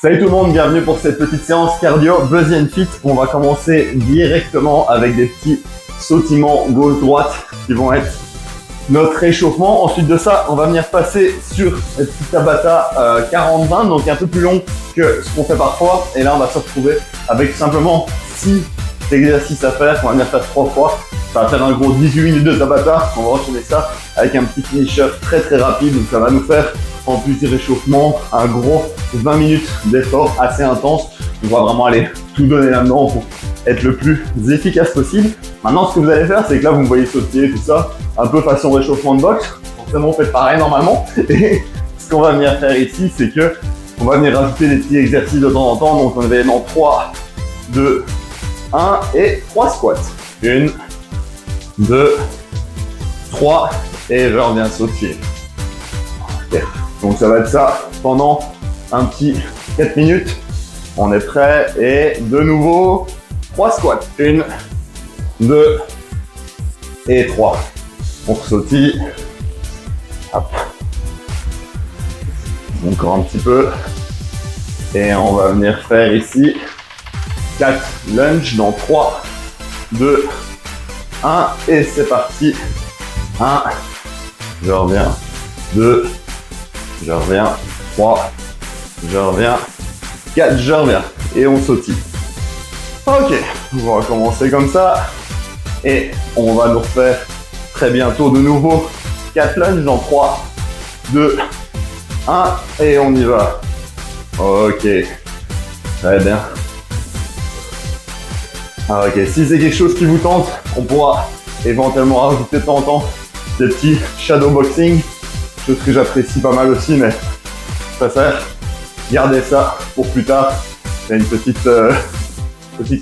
Salut tout le monde, bienvenue pour cette petite séance cardio Buzzy and Fit. On va commencer directement avec des petits sautillements gauche-droite qui vont être notre réchauffement. Ensuite de ça, on va venir passer sur le petit Tabata 40-20, donc un peu plus long que ce qu'on fait parfois. Et là, on va se retrouver avec simplement 6 exercices à faire. On va venir faire 3 fois. Ça va faire un gros 18 minutes de Tabata. On va enchaîner ça avec un petit finisher très très rapide. Donc ça va nous faire, en plus du réchauffement, un gros 20 minutes d'effort assez intense. On va vraiment aller tout donner là-dedans pour être le plus efficace possible. Maintenant, ce que vous allez faire, c'est que là, vous me voyez sauter, tout ça, un peu façon réchauffement de boxe. Forcément, vous faites pareil normalement. Et ce qu'on va venir faire ici, c'est que on va venir rajouter des petits exercices de temps en temps. Donc, on va aller dans 3, 2, 1 et 3 squats. 1, 2, 3 et je reviens sauter. Okay. Donc, ça va être ça pendant un petit 4 minutes. On est prêt et de nouveau 3 squats. 1, 2 et 3. On sautille. Hop. Encore un petit peu. Et on va venir faire ici 4 lunges dans 3, 2, 1 et c'est parti. 1, je reviens. 2, je reviens. 3, je reviens. 4, je reviens. Et on sautille. Ok, on va commencer comme ça. Et on va nous refaire très bientôt de nouveau 4 lunges dans 3, 2, 1 et on y va. Ok, très bien. Ah, ok, si c'est quelque chose qui vous tente, on pourra éventuellement rajouter de temps en temps des petits shadow boxing, chose que j'apprécie pas mal aussi, mais je préfère garder ça pour plus tard. C'est une petite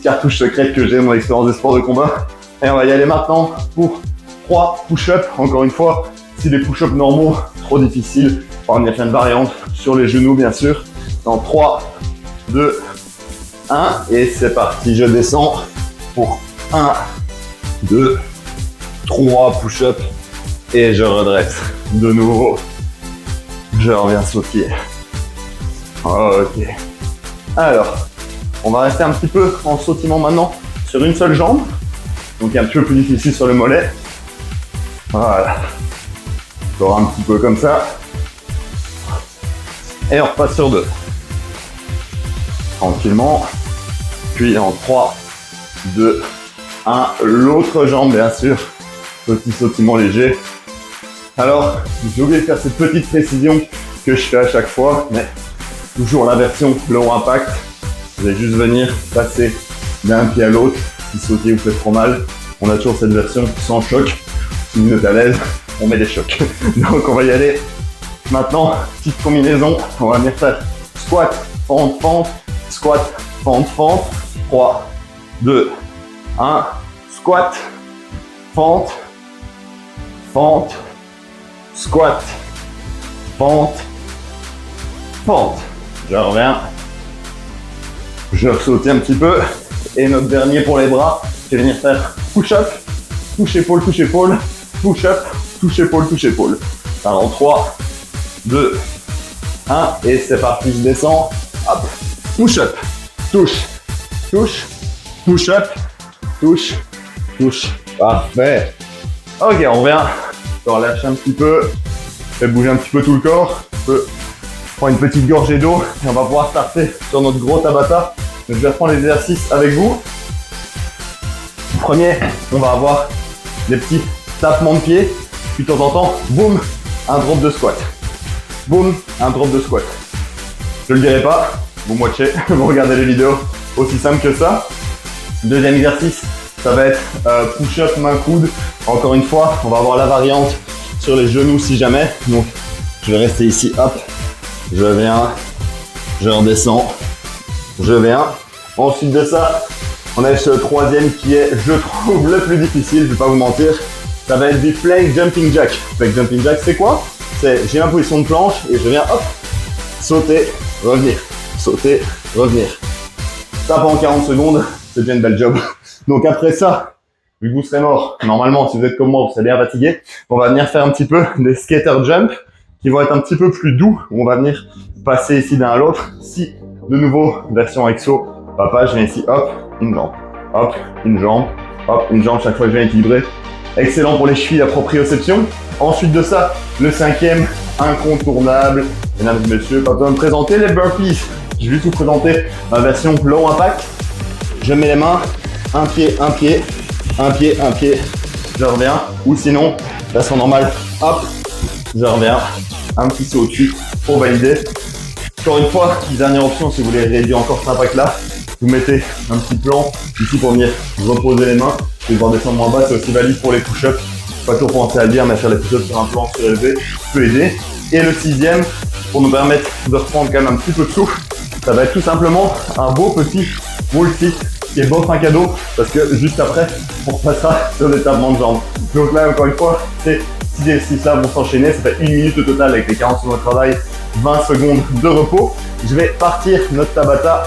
cartouche secrète que j'ai dans mon expérience de sport de combat. Et on va y aller maintenant pour 3 push-ups. Encore une fois, si les push-ups normaux, trop difficiles, on va venir faire une variante sur les genoux bien sûr. Dans 3, 2, 1 et c'est parti. Je descends pour 1, 2, 3 push-ups et je redresse. De nouveau, je reviens sauter. Ok. Alors, on va rester un petit peu en sautillement maintenant sur une seule jambe. Donc un petit peu plus difficile sur le mollet. Voilà. Encore un petit peu comme ça. Et on repasse sur 2. Tranquillement. Puis en 3, 2, 1. L'autre jambe bien sûr. Petit sautillement léger. Alors, j'ai oublié de faire cette petite précision que je fais à chaque fois, mais toujours la version low impact. Vous allez juste venir passer d'un pied à l'autre. Si sauter vous fait trop mal, on a toujours cette version sans choc. Si vous êtes à l'aise, on met des chocs. Donc on va y aller. Maintenant, petite combinaison. On va venir faire squat, fente, fente, squat, fente, fente. 3, 2, 1. Squat, fente, fente, squat, fente, fente. Je reviens. Je saute un petit peu. Et notre dernier pour les bras, c'est venir faire push-up, touche-épaule, touche-épaule, push-up, touche-épaule, touche-épaule. Alors 3, 2, 1 et c'est parti, je descends. Hop, push-up, touche, touche, push-up, touche, touche. Parfait. Ok, on revient. On relâche un petit peu. Fait bouger un petit peu tout le corps. On peut prendre une petite gorgée d'eau et on va pouvoir starter sur notre gros Tabata. Donc, je vais reprendre l'exercice avec vous. Premier, on va avoir des petits tapements de pied. Puis de temps en temps, boum, un drop de squat. Boum, un drop de squat. Je le dirai pas, vous me watchez, vous regardez les vidéos, aussi simple que ça. Deuxième exercice, ça va être push-up main coude. Encore une fois, on va avoir la variante sur les genoux si jamais. Donc, je vais rester ici, hop, je viens, je redescends, je viens. Ensuite de ça, on a ce troisième qui est, je trouve, le plus difficile, je vais pas vous mentir. Ça va être du plank jumping jack. Plank jumping jack, c'est quoi? C'est, j'ai ma position de planche et je viens, hop, sauter, revenir, sauter, revenir. Ça pendant 40 secondes, c'est déjà une belle job. Donc après ça, vu que vous serez mort, normalement, si vous êtes comme moi, vous serez bien fatigué, on va venir faire un petit peu des skater jump qui vont être un petit peu plus doux. On va venir passer ici d'un à l'autre. Si De nouveau, version exo. Papa, je viens ici, hop, une jambe. Hop, une jambe. Hop, une jambe chaque fois que je viens équilibrer. Excellent pour les chevilles, la proprioception. Ensuite de ça, le cinquième, incontournable. Mesdames et messieurs, pas besoin de me présenter les burpees. Je vais juste vous présenter ma version low impact. Je mets les mains, un pied, un pied, un pied, un pied. Je reviens. Ou sinon, version normale, hop, je reviens. Un petit saut au-dessus pour valider. Encore une fois, dernière option, si vous voulez réduire encore cet impact-là, vous mettez un petit plan ici pour venir reposer les mains et devoir descendre moins bas. C'est aussi valide pour les push-ups. Pas toujours penser à le dire, mais faire les push-ups sur un plan surélevé peut aider. Et le sixième, pour nous permettre de reprendre quand même un petit peu de souffle, ça va être tout simplement un beau petit wall sit qui est bof un cadeau parce que juste après, on repassera sur des tapements de jambes. Donc là, encore une fois, ces 6 exercices-là vont s'enchaîner. Ça fait 1 minute au total avec les 40 secondes de travail, 20 secondes de repos. Je vais partir notre Tabata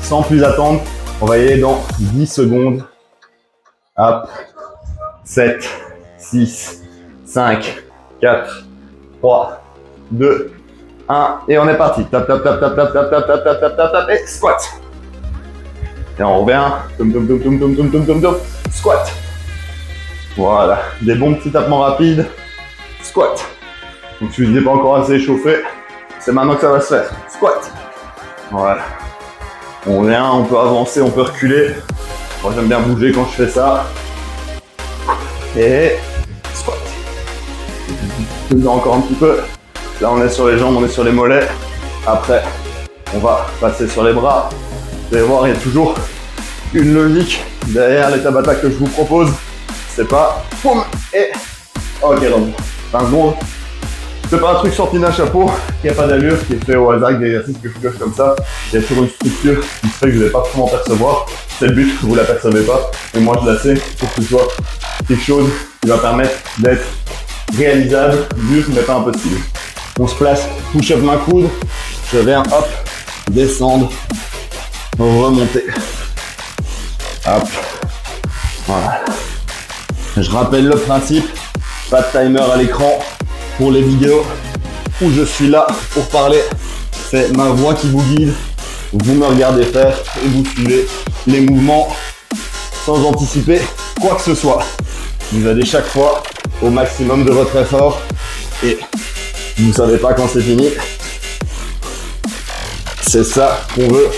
sans plus attendre. On va y aller dans 10 secondes. Hop. 7, 6, 5, 4, 3, 2, 1. Et on est parti. Tap, tap, tap, tap, tap, tap, tap, tap, tap, tap, tap, tap, et squat. Et on revient. Tum, tum, tum, tum, tum, tum, tum, tum, tum. Squat. Voilà. Des bons petits tapements rapides. Squat. Donc si vous n'êtes pas encore assez échauffé, c'est maintenant que ça va se faire. Squat. Voilà. On vient, on peut avancer, on peut reculer. Moi j'aime bien bouger quand je fais ça. Et squat. Encore un petit peu. Là on est sur les jambes, on est sur les mollets. Après, on va passer sur les bras. Vous allez voir, il y a toujours une logique derrière les Tabata que je vous propose. C'est pas boum et ok, donc 20 secondes. C'est pas un truc sorti d'un chapeau, qui a pas d'allure, qui est fait au hasard avec des exercices que je pioche comme ça. Il y a toujours une structure qui fait que vous n'allez pas vraiment percevoir. C'est le but, vous la percevez pas. Et moi je la sais pour que ce soit quelque chose qui va permettre d'être réalisable, dur mais pas impossible. On se place, push-up main coude. Je viens, hop, descendre, remonter. Hop, voilà. Je rappelle le principe, pas de timer à l'écran pour les vidéos où je suis là pour parler. C'est ma voix qui vous guide. Vous me regardez faire et vous suivez les mouvements sans anticiper quoi que ce soit. Vous allez chaque fois au maximum de votre effort et vous savez pas quand c'est fini. C'est ça qu'on veut,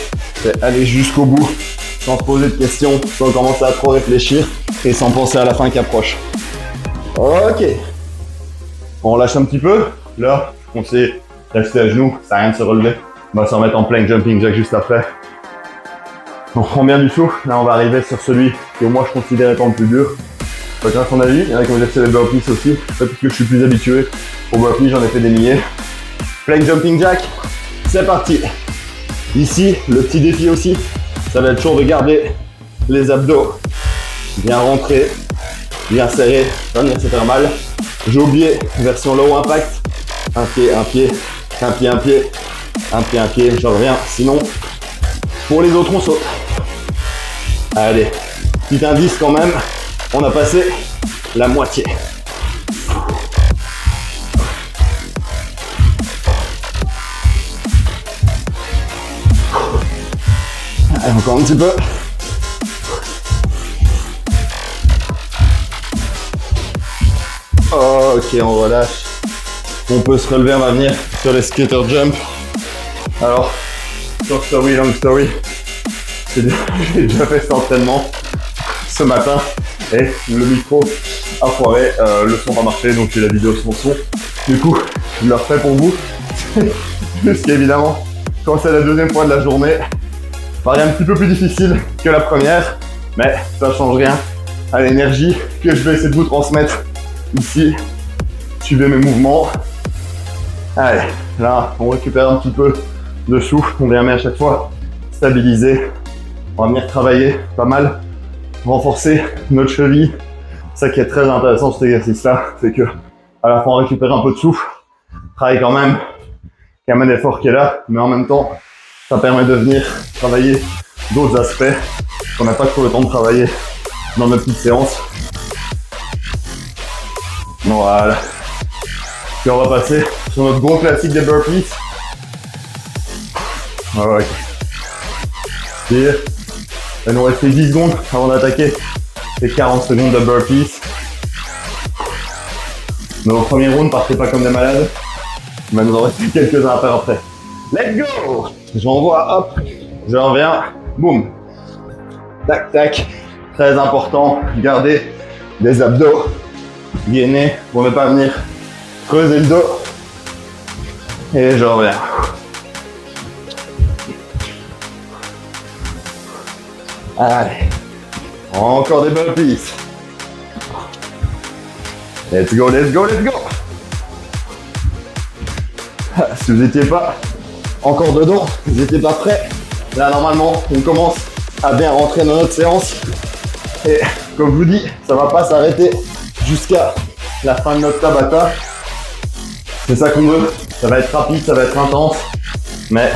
c'est aller jusqu'au bout sans se poser de questions, sans commencer à trop réfléchir et sans penser à la fin qui approche. Ok. On lâche un petit peu. Là, on s'est resté à genoux, ça sert à rien de se relever. On va se remettre en plank jumping jack juste après. On prend bien du souffle. Là, on va arriver sur celui que moi je considère étant le plus dur. Chacun son avis. Il y en a qui vont dire que c'est les burpees aussi. Peut-être que je suis plus habitué aux burpees, j'en ai fait des milliers. Plank jumping jack, c'est parti. Ici, le petit défi aussi, ça va être toujours de garder les abdos bien rentrés, bien serrés, pas venir se faire mal. J'ai oublié, version low impact, un pied, un pied, un pied, un pied, un pied, un pied, je reviens, sinon, pour les autres on saute. Allez, petit indice quand même, on a passé la moitié. Allez, encore un petit peu. Ok, on relâche. On peut se relever, on va venir sur les skater jump. Alors, short story, long story. J'ai déjà fait cet entraînement ce matin et le micro a foiré, le son n'a pas marché, donc j'ai la vidéo sans son. Du coup, je le refais pour vous. Juste qu'évidemment, quand c'est la deuxième fois de la journée, paraît un petit peu plus difficile que la première, mais ça change rien à l'énergie que je vais essayer de vous transmettre ici. Suivez mes mouvements. Allez, là, on récupère un petit peu de souffle. On vient à chaque fois stabiliser. On va venir travailler pas mal, renforcer notre cheville. Ça qui est très intéressant cet exercice-là, c'est que à la fois on récupère un peu de souffle, travaille quand même un effort qui est là, mais en même temps, ça permet de venir travailler d'autres aspects qu'on n'a pas trop le temps de travailler dans nos petites séances. Voilà. Puis on va passer sur notre gros classique des burpees. Ok. Tire. Il nous reste 10 secondes avant d'attaquer les 40 secondes de burpees. Mais au premier round, partez pas comme des malades. Il va nous en rester quelques-uns à faire après. Let's go! J'envoie, hop, je reviens, boum. Tac, tac. Très important, gardez des abdos gainés pour ne pas venir creuser le dos. Et je reviens. Allez, encore des burpees. Let's go, let's go, let's go. Si vous n'étiez pas encore dedans, vous n'étiez pas prêts, là normalement on commence à bien rentrer dans notre séance. Et comme je vous dis, ça va pas s'arrêter jusqu'à la fin de notre Tabata. C'est ça qu'on veut. Ça va être rapide, ça va être intense. Mais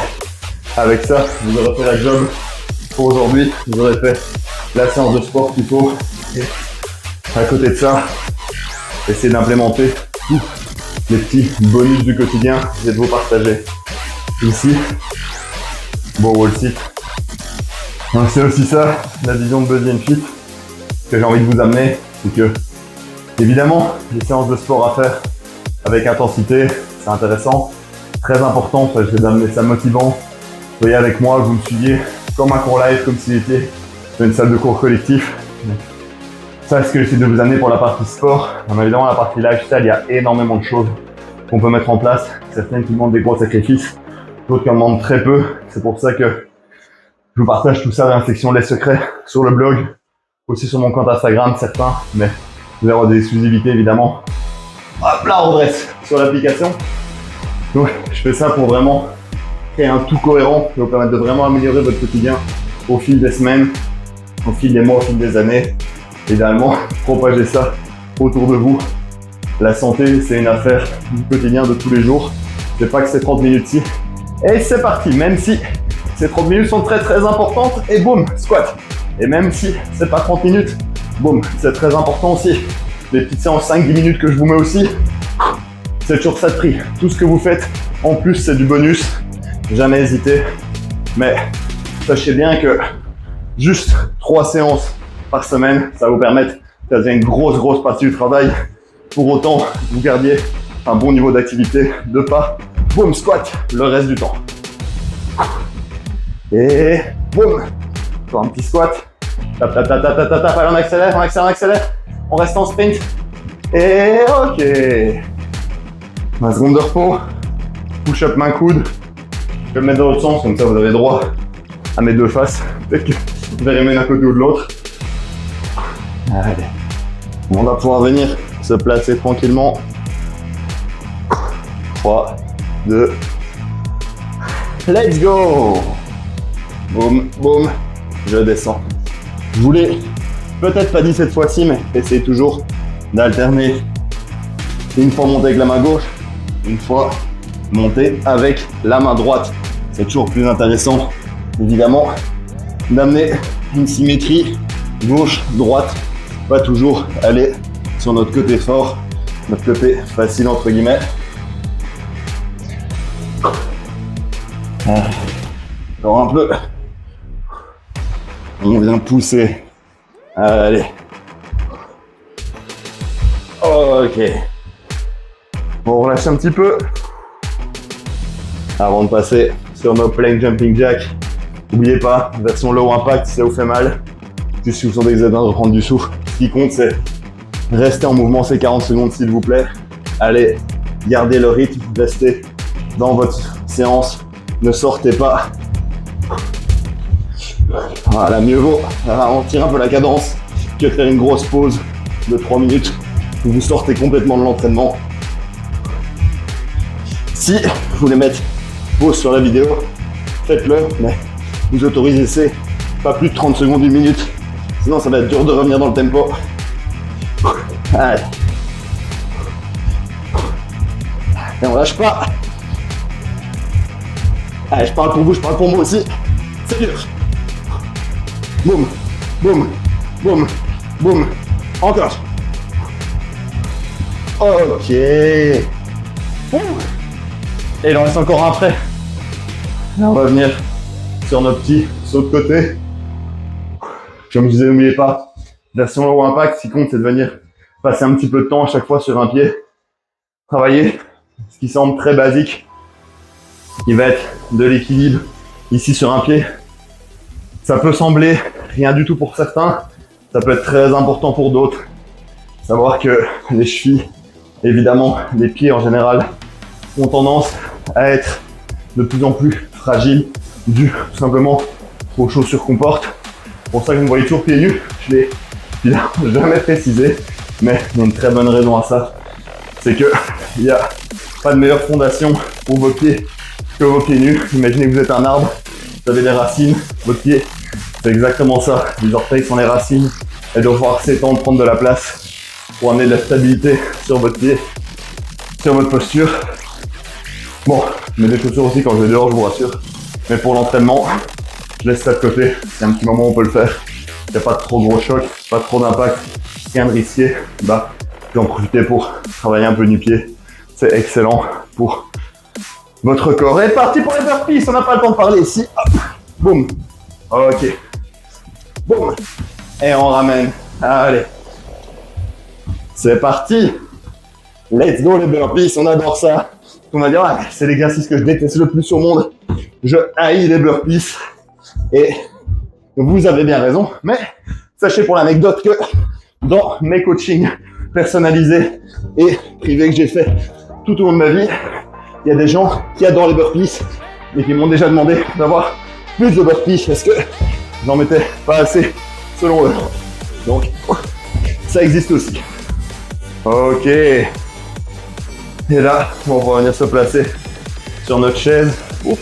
avec ça, vous aurez fait la job pour aujourd'hui. Vous aurez fait la séance de sport qu'il faut. Et à côté de ça, essayez d'implémenter tous les petits bonus du quotidien et de vous partager. Ici, beau wall sit. Donc c'est aussi ça, la vision de Buzzy and Fit que j'ai envie de vous amener. C'est que, évidemment, les séances de sport à faire avec intensité, c'est intéressant, très important, j'essaie d'amener ça motivant. Soyez avec moi, que vous me suiviez comme un cours live, comme s'il était dans une salle de cours collectif. Ça, c'est ce que j'essaie de vous amener pour la partie sport. Évidemment, la partie lifestyle, il y a énormément de choses qu'on peut mettre en place. Certaines qui demandent des gros sacrifices, d'autres qui en demandent très peu. C'est pour ça que je vous partage tout ça dans la section Les Secrets sur le blog, aussi sur mon compte Instagram, certains, mais vous allez avoir des exclusivités évidemment. Hop là, on redresse sur l'application. Donc, je fais ça pour vraiment créer un tout cohérent et vous permettre de vraiment améliorer votre quotidien au fil des semaines, au fil des mois, au fil des années. Idéalement, propagez ça autour de vous. La santé, c'est une affaire du quotidien de tous les jours. C'est pas que c'est 30 minutes-ci. Et c'est parti, même si ces 30 minutes sont très très importantes, et boum, squat. Et même si c'est pas 30 minutes, boum, c'est très important aussi. Les petites séances 5-10 minutes que je vous mets aussi, c'est toujours ça de prix. Tout ce que vous faites, en plus, c'est du bonus. Jamais hésiter. Mais sachez bien que juste 3 séances par semaine, ça va vous permettre de faire une grosse partie du travail. Pour autant, vous gardiez un bon niveau d'activité, de pas, boum, squat le reste du temps. Et boum, encore un petit squat. Tap, tap, tap, tap, tap, tap, allez, on accélère, on accélère, on accélère. On reste en sprint. Et ok. 20 secondes de repos. Push-up main coude. Je vais le mettre dans l'autre sens, comme ça vous avez droit à mes deux faces. Peut-être que vous allez mettre d'un côté ou de l'autre. Allez. On va pouvoir venir se placer tranquillement. 3, 2. Let's go. Boum, boum. Je descends. Je vous l'ai peut-être pas dit cette fois-ci, mais essayez toujours d'alterner. Une fois monter avec la main gauche, une fois monter avec la main droite. C'est toujours plus intéressant, évidemment, d'amener une symétrie gauche-droite. Pas toujours aller sur notre côté fort, notre côté facile entre guillemets. Encore un peu. On vient pousser. Allez. Ok. On relâche un petit peu. Avant de passer sur nos plank jumping jack. N'oubliez pas, version low impact si ça vous fait mal. Juste si vous sentez que vous êtes en train de reprendre du souffle. Ce qui compte, c'est rester en mouvement ces 40 secondes s'il vous plaît. Allez, gardez le rythme, restez dans votre séance. Ne sortez pas. Voilà, mieux vaut ralentir un peu la cadence que faire une grosse pause de 3 minutes où vous sortez complètement de l'entraînement. Si vous voulez mettre pause sur la vidéo, faites-le, mais vous autorisez pas plus de 30 secondes, 1 minute. Sinon, ça va être dur de revenir dans le tempo. Allez. Et on lâche pas. Allez, je parle pour vous, je parle pour moi aussi. C'est dur. Boum, boum, boum, boum. Encore. Ok. Et il en reste encore un après. Là, on va venir sur nos petits sauts de côté. Comme je disais, n'oubliez pas, version low impact, ce qui compte, c'est de venir passer un petit peu de temps à chaque fois sur un pied. Travailler ce qui semble très basique, qui va être de l'équilibre ici sur un pied. Ça peut sembler rien du tout pour certains, ça peut être très important pour d'autres. Savoir que les chevilles, évidemment, les pieds en général, ont tendance à être de plus en plus fragiles, dû tout simplement aux chaussures qu'on porte. C'est pour ça que vous me voyez toujours pieds nus, je l'ai jamais précisé, mais il y a une très bonne raison à ça. C'est que il n'y a pas de meilleure fondation pour vos pieds que vos pieds nus. Imaginez que vous êtes un arbre, vous avez des racines, votre pied, c'est exactement ça. Les orteils sont les racines, elles doivent pouvoir s'étendre, prendre de la place pour amener de la stabilité sur votre pied, sur votre posture. Bon, je mets des chaussures aussi quand je vais dehors, je vous rassure. Mais pour l'entraînement, je laisse ça de côté. C'est un petit moment où on peut le faire. Il n'y a pas de trop gros choc, pas trop d'impact, rien de risqué. Bah, je vais en profiter pour travailler un peu du pied. C'est excellent pour votre corps. Et parti pour les burpees, on n'a pas le temps de parler ici. Hop, boum. Ok. Boum. Et on ramène. Allez. C'est parti. Let's go les burpees, on adore ça. On va dire, ah, c'est l'exercice que je déteste le plus au monde. Je haïs les burpees. Et vous avez bien raison. Mais sachez pour l'anecdote que dans mes coachings personnalisés et privés que j'ai fait tout au long de ma vie, il y a des gens qui adorent les burpees et qui m'ont déjà demandé d'avoir plus de burpees parce que j'en mettais pas assez selon eux. Donc, ça existe aussi. Ok. Et là, on va venir se placer sur notre chaise. Ouf.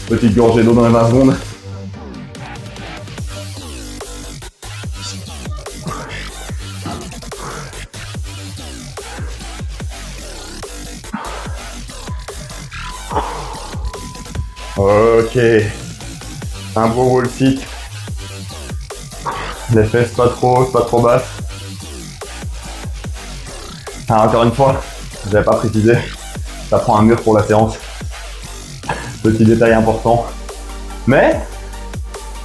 Petite gorgée d'eau dans les 20 secondes. Ok. Un beau wall sit. Les fesses pas trop hautes, pas trop basses. Ah, encore une fois, je n'avais pas précisé, ça prend un mur pour la séance. Petit détail important. Mais,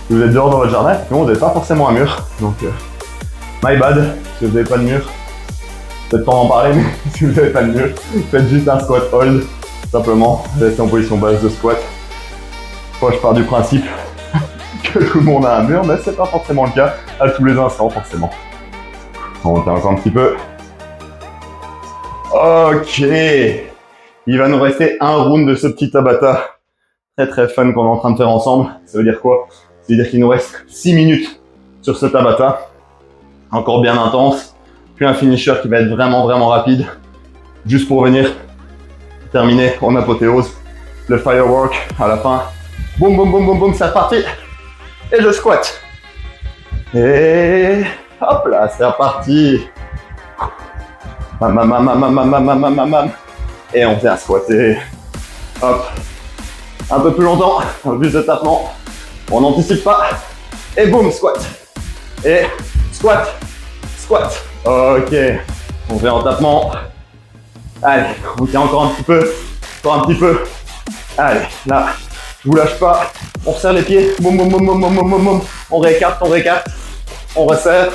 si vous êtes dehors dans votre jardin, vous n'avez pas forcément un mur. Donc, my bad, si vous n'avez pas de mur. Peut-être pas en parler, mais si vous n'avez pas de mur, faites juste un squat hold. Simplement, restez en position basse de squat. Moi, je pars du principe que tout le monde a un mur, mais c'est pas forcément le cas à tous les instants, forcément. On tient encore un petit peu. Ok, il va nous rester un round de ce petit Tabata très très fun qu'on est en train de faire ensemble. Ça veut dire quoi? Ça veut dire qu'il nous reste 6 minutes sur ce Tabata, encore bien intense, puis un finisher qui va être vraiment vraiment rapide, juste pour venir terminer en apothéose le firework à la fin. Boum boum boum boum boum, c'est reparti. Et je squat. Et hop là, c'est reparti. Et on vient squatter. Hop. Un peu plus longtemps, un peu plus de tapement. On n'anticipe pas. Et boum, squat. Et squat. Squat. Ok. On vient en tapement. Allez, on tient encore un petit peu. Encore un petit peu. Allez, là, je vous lâche pas. On resserre les pieds. Boum, boum, boum, boum, boum, boum, boum, boum. On réécarte, on réécarte. On resserre.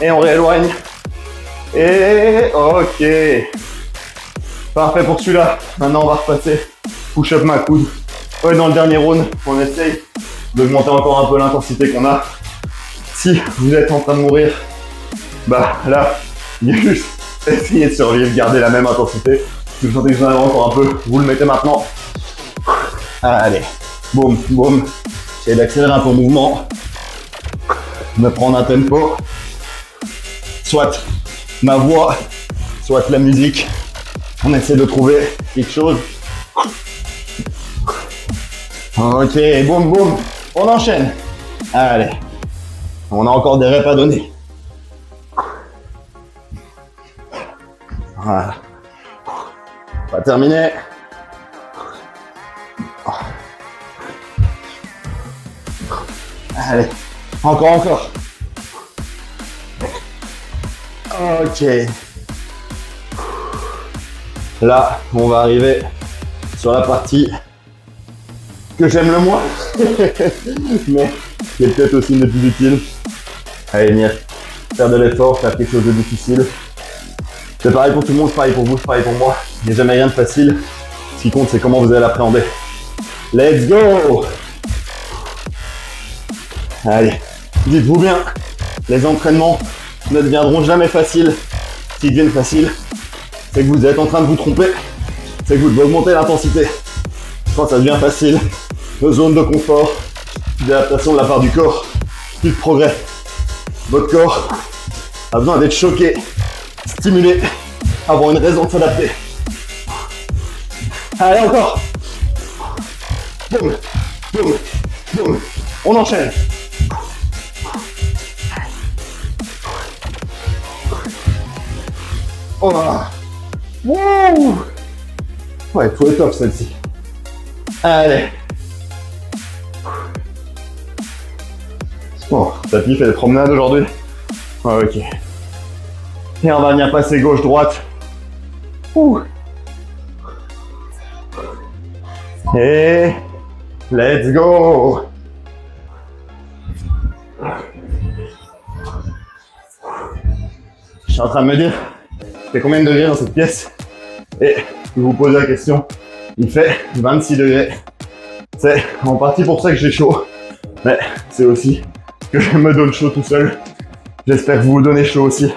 Et on rééloigne. Et ok. Parfait pour celui-là. Maintenant, on va repasser push-up ma coude. Ouais, dans le dernier round, on essaye d'augmenter encore un peu l'intensité qu'on a. Si vous êtes en train de mourir, bah là, il y a juste essayer de survivre, garder la même intensité. Si vous sentez que vous en avez encore un peu, vous le mettez maintenant. Allez, boum, boum. Essayez d'accélérer un peu le mouvement. De prendre un tempo. Soit ma voix, soit la musique. On essaie de trouver quelque chose. Ok, boum, boum. On enchaîne. Allez. On a encore des reps à donner. Voilà. On va terminer. Allez. Encore. Ok. Là, on va arriver sur la partie que j'aime le moins, mais qui est peut-être aussi une des plus utiles. Allez, venir faire de l'effort, faire quelque chose de difficile. C'est pareil pour tout le monde, c'est pareil pour vous, c'est pareil pour moi. Il n'y a jamais rien de facile. Ce qui compte, c'est comment vous allez l'appréhender. Let's go! Allez, dites-vous bien, les entraînements ne deviendront jamais faciles. S'ils deviennent faciles, c'est que vous êtes en train de vous tromper. C'est que vous devez augmenter l'intensité. Quand ça devient facile, nos zones de confort, d'adaptation de la part du corps, plus de progrès. Votre corps a besoin d'être choqué, stimulé, avoir une raison de s'adapter. Allez, encore. Boum, boum, boum. On enchaîne. Oh là. Wouh. Ouais, tout est top celle-ci. Allez. Bon, tapis fait des promenades aujourd'hui. Ouais, ok. Et on va venir passer gauche-droite. Et let's go. Je suis en train de me dire, il fait combien de degrés dans cette pièce? Et je vous pose la question, il fait 26 degrés. C'est en partie pour ça que j'ai chaud, mais c'est aussi que je me donne chaud tout seul. J'espère que vous vous donnez chaud aussi.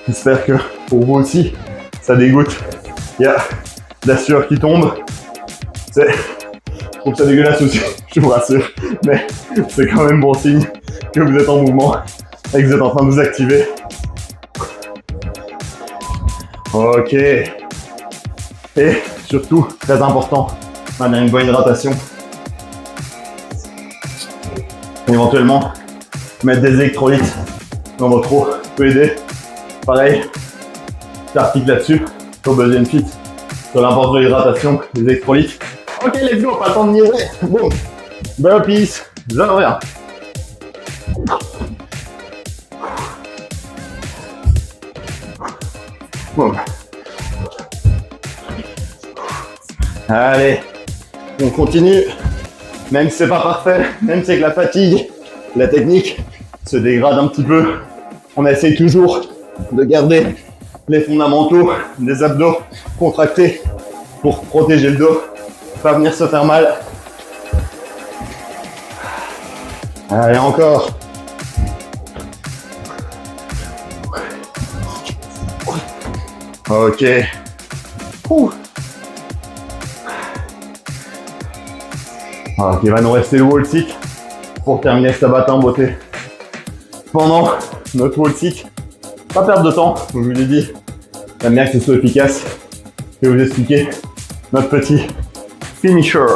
J'espère que pour vous aussi, ça dégoûte. Il y a de la sueur qui tombe. Je trouve ça dégueulasse aussi, je vous rassure. Mais c'est quand même bon signe que vous êtes en mouvement et que vous êtes en train de vous activer. Ok. Et surtout, très important, maintenir une bonne hydratation. Éventuellement, mettre des électrolytes dans votre eau peut aider. Pareil, j'article là-dessus, sur Buzz & Fit, sur l'importance de l'hydratation, des électrolytes. Ok, let's go, pas le temps de niaiser. Boum. Burpees, je reviens. Boum. Allez, on continue. Même si c'est pas parfait, même si avec la fatigue, la technique se dégrade un petit peu, on essaye toujours de garder les fondamentaux des abdos contractés pour protéger le dos, pas venir se faire mal. Allez, encore. Ok. Ouh. Alors, il va nous rester le wall sit pour terminer ce Tabata en beauté. Pendant notre wall sit, pas perdre de temps, comme je vous l'ai dit, j'aime bien que ce soit efficace. Je vais vous expliquer notre petit finisher.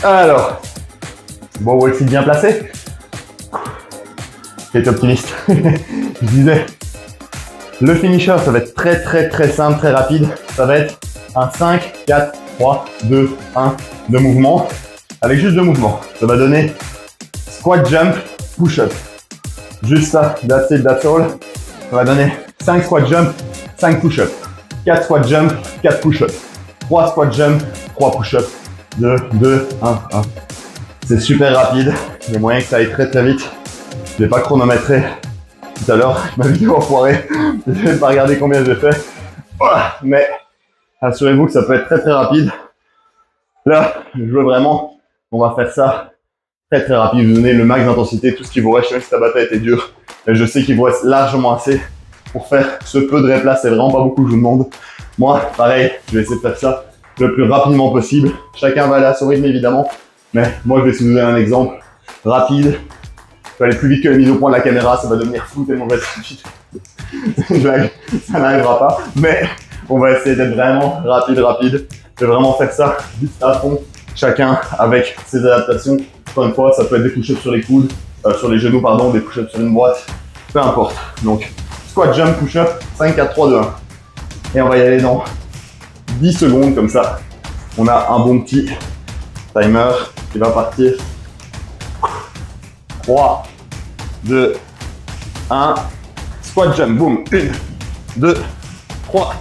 Alors, bon wall sit bien placé. J'étais optimiste. Je disais, le finisher, ça va être très simple, très rapide. Ça va être un 5, 4, 3, 2, 1 de mouvement. Avec juste 2 mouvements. Ça va donner squat, jump, push-up. Juste ça, that's it, that's all. Ça va donner 5 squat jump, 5 push-up. 4 squat jump, 4 push-up. 3 squat jump, 3 push-up. 2, 2, 1, 1. C'est super rapide. Il y a moyen que ça aille très vite. Je vais pas chronométrer. Tout à l'heure, ma vidéo a foiré. Je vais pas regarder combien j'ai fait. Voilà. Mais assurez-vous que ça peut être très rapide. Là, je veux vraiment, on va faire ça très rapide. Vous donner le max d'intensité, tout ce qui vous reste. Même si Tabata était dur, je sais qu'il vous reste largement assez pour faire ce peu de reps là. C'est vraiment pas beaucoup que je vous demande. Moi, pareil, je vais essayer de faire ça le plus rapidement possible. Chacun va aller à son rythme évidemment, mais moi je vais essayer de vous donner un exemple rapide. Je vais aller plus vite que la mise au point de la caméra, ça va devenir fou tellement je vais être vite. Blague, ça n'arrivera pas, mais on va essayer d'être vraiment rapide. Je vais vraiment faire ça vite à fond, chacun avec ses adaptations. Encore une fois, ça peut être des push-ups sur les coudes, sur les genoux pardon, des push-ups sur une boîte, peu importe. Donc, squat, jump, push-up, 5, 4, 3, 2, 1. Et on va y aller dans 10 secondes comme ça. On a un bon petit timer qui va partir. 3, 2, 1. Squat, jump, boum. 1, 2, 3,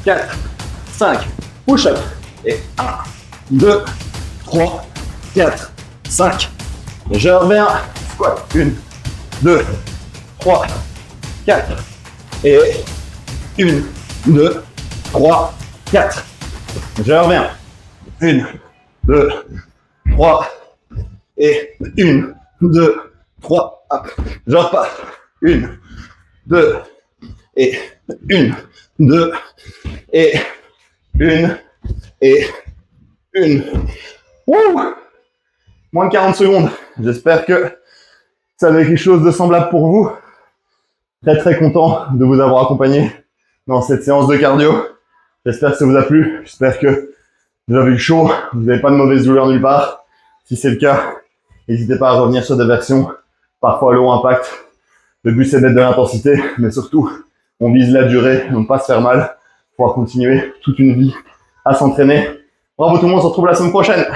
4, 5. Push-up. Et 1, 2, 3, 4, 5. Je reviens. Squat. 1, 2, 3, 4. Et 1, 2, 3, 4. Je reviens. 1, 2, 3. Et 1, 2, 3. Je repars. 1, 2. Et 1, 2. Et 1. Et 1. Moins de 40 secondes. J'espère que ça avait quelque chose de semblable pour vous. Très content de vous avoir accompagné dans cette séance de cardio. J'espère que ça vous a plu. J'espère que vous avez eu chaud. Vous n'avez pas de mauvaise douleur nulle part. Si c'est le cas, n'hésitez pas à revenir sur des versions parfois low impact. Le but c'est d'être de l'intensité, mais surtout on vise la durée, on ne pas se faire mal, pouvoir continuer toute une vie à s'entraîner. Bravo tout le monde, on se retrouve la semaine prochaine.